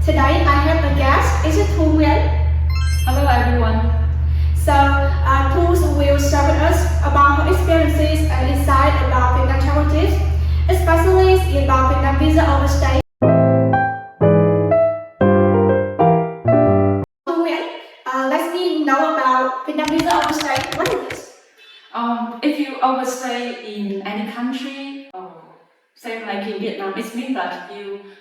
Today I have a guest. Is it Thu Nguyen? Hello everyone. So Thu will share with us about her experiences and insight about Vietnam travel tips, especially about Vietnam visa overstay. Thu Nguyen, let me know about Vietnam visa overstay. What is this? If you overstay in any country, say like in Vietnam, it means that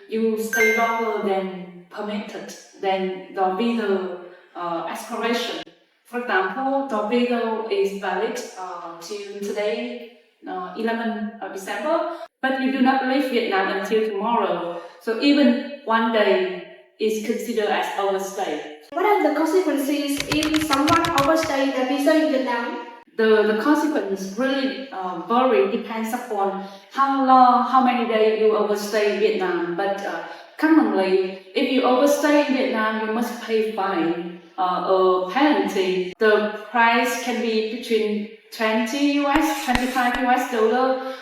you stay longer than permitted, than the visa expiration. For example, the visa is valid till today, 11 December, but you do not leave Vietnam until tomorrow. So even one day is considered as overstay. What are the consequences if someone overstays their visa in Vietnam? The consequence really vary, depends upon how many days you overstay in Vietnam. But commonly, if you overstay in Vietnam, you must pay fine or penalty. The price can be between 25 US dollar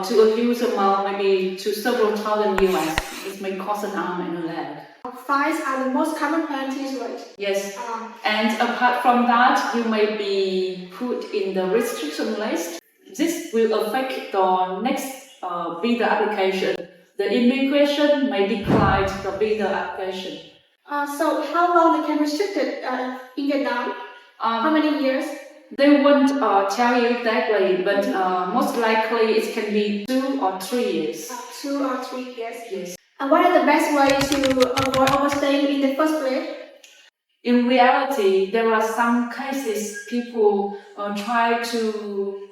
to a huge amount, maybe to several thousand US. It may cost an arm and a leg. Fines are the most common penalties, right? Yes, and apart from that, you may be put in the restriction list. This will affect the next visa application. The immigration may decline the visa application. So how long they can restrict it in Vietnam? How many years? They won't tell you exactly, but most likely it can be 2 or 3 years. 2 or 3 years. Yes. And what are the best ways to avoid overstaying in the first place? In reality, there are some cases people try to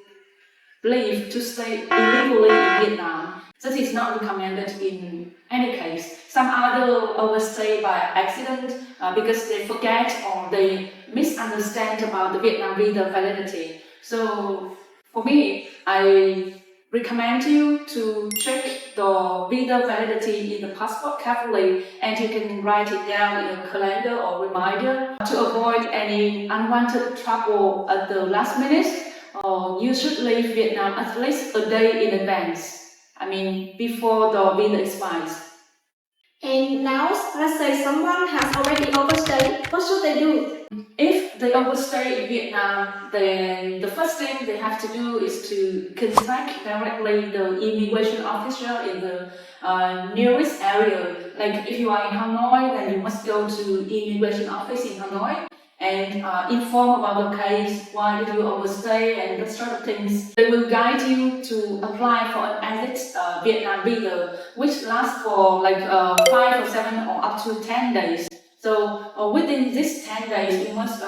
leave to stay illegally in Vietnam. This is not recommended in any case. Some other overstay by accident because they forget or they misunderstand about the Vietnam visa validity. So for me, I recommend you to check the visa validity in the passport carefully, and you can write it down in a calendar or reminder to avoid any unwanted trouble at the last minute. You should leave Vietnam at least a day in advance. I mean, before the visa expires. And now, let's say someone has already overstayed. What should they do? If they overstay in Vietnam, then the first thing they have to do is to contact directly the immigration officer in the nearest area. Like if you are in Hanoi, then you must go to immigration office in Hanoi and inform about the case, why did you overstay, and that sort of things. They will guide you to apply for an exit Vietnam visa, which lasts for like 5 or 7 or up to 10 days. So within these 10 days, you must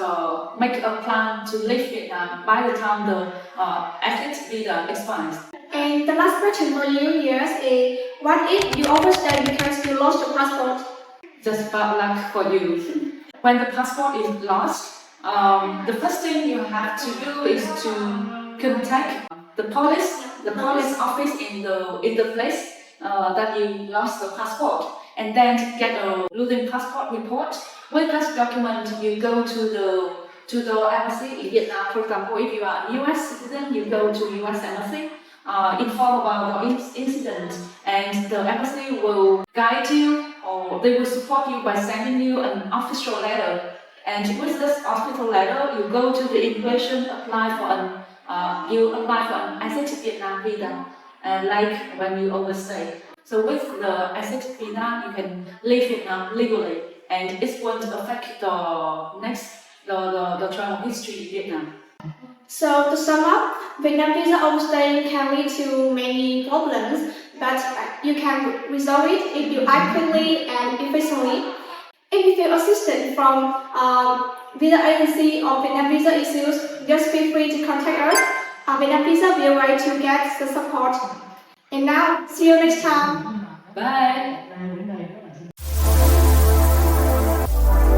make a plan to leave Vietnam by the time the exit visa expires. And the last question for you here is, what if you overstay because you lost your passport? Just bad luck for you. When the passport is lost, the first thing you have to do is to contact the police office in the place that you lost the passport, and then get a losing passport report. With that document, you go to the embassy in Vietnam. For example, if you are a US citizen, you go to US embassy, inform about the incident, and the embassy will guide you, or they will support you by sending you an official letter. And with this official letter, you go to the immigration, apply for an exit Vietnam visa, like when you overstay. So with the exit visa, you can leave Vietnam legally, and it won't affect the travel history in Vietnam. So to sum up, Vietnam visa overstaying can lead to many problems, but you can resolve it if you act quickly and efficiently. If you feel assistance from visa agency or Vietnam visa issues, just feel free to contact us. Vietnam visa will wait to get the support. And now, see you next time. Bye.